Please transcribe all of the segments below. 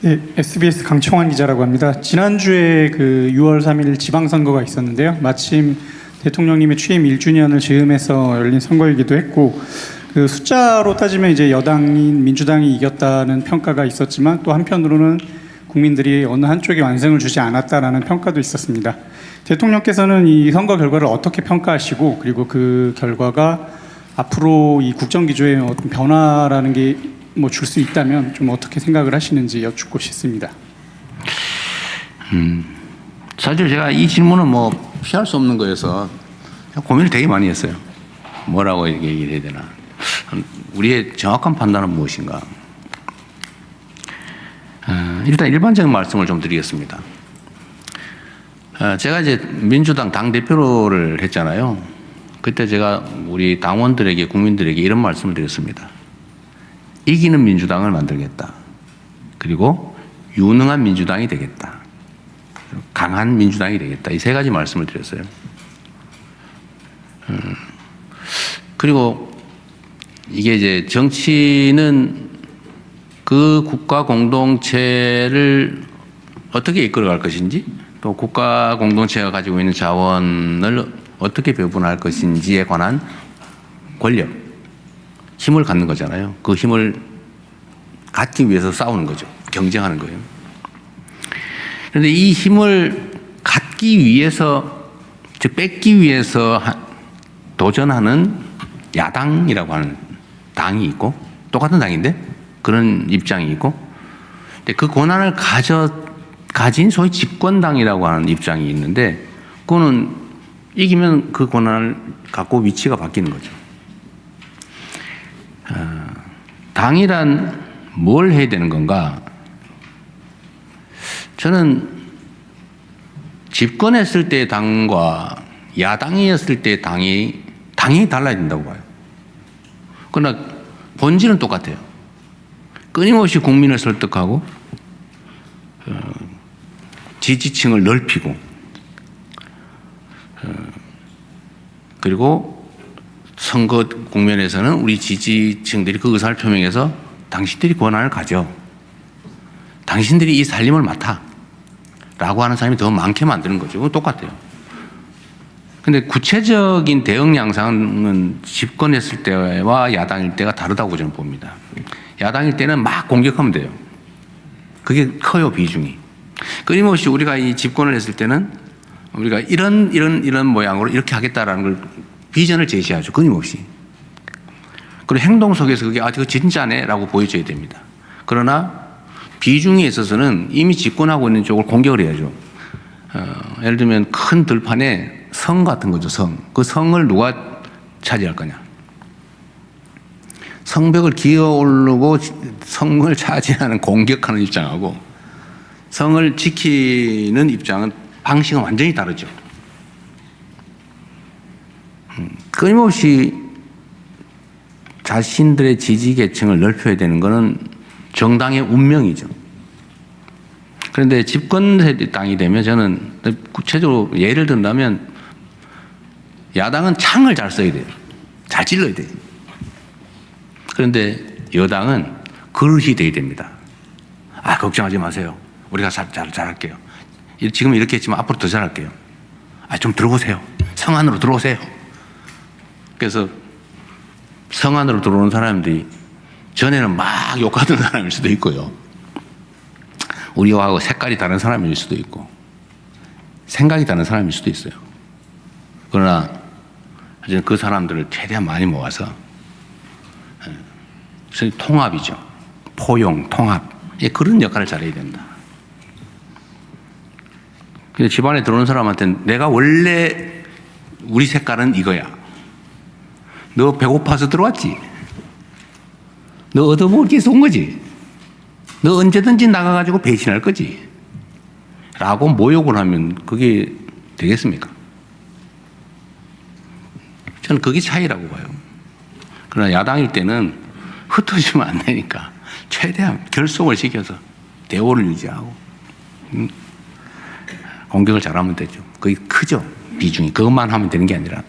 네, SBS 강청환 기자라고 합니다. 지난주에 그 6월 3일 지방선거가 있었는데요. 마침 대통령님의 취임 1주년을 즈음해서 열린 선거이기도 했고, 그 숫자로 따지면 이제 여당인 민주당이 이겼다는 평가가 있었지만 또 한편으로는 국민들이 어느 한쪽에 완승을 주지 않았다라는 평가도 있었습니다. 대통령께서는 이 선거 결과를 어떻게 평가하시고, 그리고 그 결과가 앞으로 이 국정기조에 어떤 변화라는 게 뭐 줄 수 있다면 좀 어떻게 생각을 하시는지 여쭙고 싶습니다. 사실 제가 이 질문은 뭐 피할 수 없는 거여서 고민을 되게 많이 했어요. 뭐라고 얘기를 해야 되나. 우리의 정확한 판단은 무엇인가. 일단 일반적인 말씀을 좀 드리겠습니다. 제가 이제 민주당 당대표를 했잖아요. 그때 제가 우리 당원들에게, 국민들에게 이런 말씀을 드렸습니다. 이기는 민주당을 만들겠다. 그리고 유능한 민주당이 되겠다. 강한 민주당이 되겠다. 이 세 가지 말씀을 드렸어요. 그리고 이게 이제 정치는 그 국가 공동체를 어떻게 이끌어갈 것인지, 또 국가 공동체가 가지고 있는 자원을 어떻게 배분할 것인지에 관한 권력, 힘을 갖는 거잖아요. 그 힘을 갖기 위해서 싸우는 거죠. 경쟁하는 거예요. 그런데 이 힘을 갖기 위해서, 즉 뺏기 위해서 도전하는 야당이라고 하는 당이 있고, 똑같은 당인데 그런 입장이 있고, 근데 그 권한을 가진 소위 집권당이라고 하는 입장이 있는데, 그거는 이기면 그 권한을 갖고 위치가 바뀌는 거죠. 당이란 뭘 해야 되는 건가? 저는 집권했을 때 당과 야당이었을 때 당이 달라야 된다고 봐요. 그러나 본질은 똑같아요. 끊임없이 국민을 설득하고 지지층을 넓히고 그리고 선거 국면에서는 우리 지지층들이 그 의사를 표명해서 당신들이 권한을 가져. 당신들이 이 살림을 맡아. 라고 하는 사람이 더 많게 만드는 거죠. 그건 똑같아요. 근데 구체적인 대응 양상은 집권했을 때와 야당일 때가 다르다고 저는 봅니다. 야당일 때는 막 공격하면 돼요. 그게 커요, 비중이. 끊임없이 우리가 이 집권을 했을 때는 우리가 이런 모양으로 이렇게 하겠다라는 걸 비전을 제시하죠. 끊임없이. 그리고 행동 속에서 그게 그거 진짜네 라고 보여줘야 됩니다. 그러나 비중에 있어서는 이미 집권하고 있는 쪽을 공격을 해야죠. 예를 들면 큰 들판에 성 같은 거죠. 성. 그 성을 누가 차지할 거냐. 성벽을 기어 오르고 성을 차지하는 공격하는 입장하고 성을 지키는 입장은 방식은 완전히 다르죠. 끊임없이 자신들의 지지 계층을 넓혀야 되는 것은 정당의 운명이죠. 그런데 집권 당이 되면 저는 구체적으로 예를 든다면 야당은 창을 잘 써야 돼요. 잘 찔러야 돼요. 그런데 여당은 그릇이 돼야 됩니다. 걱정하지 마세요. 우리가 잘할게요. 지금 이렇게 했지만 앞으로 더 잘할게요. 좀 들어오세요. 성 안으로 들어오세요. 그래서 성 안으로 들어오는 사람들이 전에는 막 욕하던 사람일 수도 있고요. 우리하고 색깔이 다른 사람일 수도 있고 생각이 다른 사람일 수도 있어요. 그러나 그 사람들을 최대한 많이 모아서 통합이죠. 포용, 통합. 그런 역할을 잘해야 된다. 근데 집안에 들어오는 사람한테는 내가 원래 우리 색깔은 이거야. 너 배고파서 들어왔지? 너 얻어먹을 게 있어 온 거지? 너 언제든지 나가가지고 배신할 거지? 라고 모욕을 하면 그게 되겠습니까? 저는 그게 차이라고 봐요. 그러나 야당일 때는 흩어지면 안 되니까 최대한 결속을 시켜서 대오를 유지하고 공격을 잘하면 되죠. 그게 크죠. 비중이. 그것만 하면 되는 게 아니라.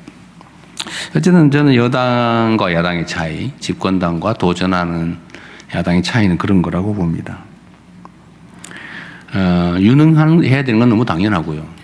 어쨌든 저는 여당과 야당의 차이, 집권당과 도전하는 야당의 차이는 그런 거라고 봅니다. 유능해야 되는 건 너무 당연하고요.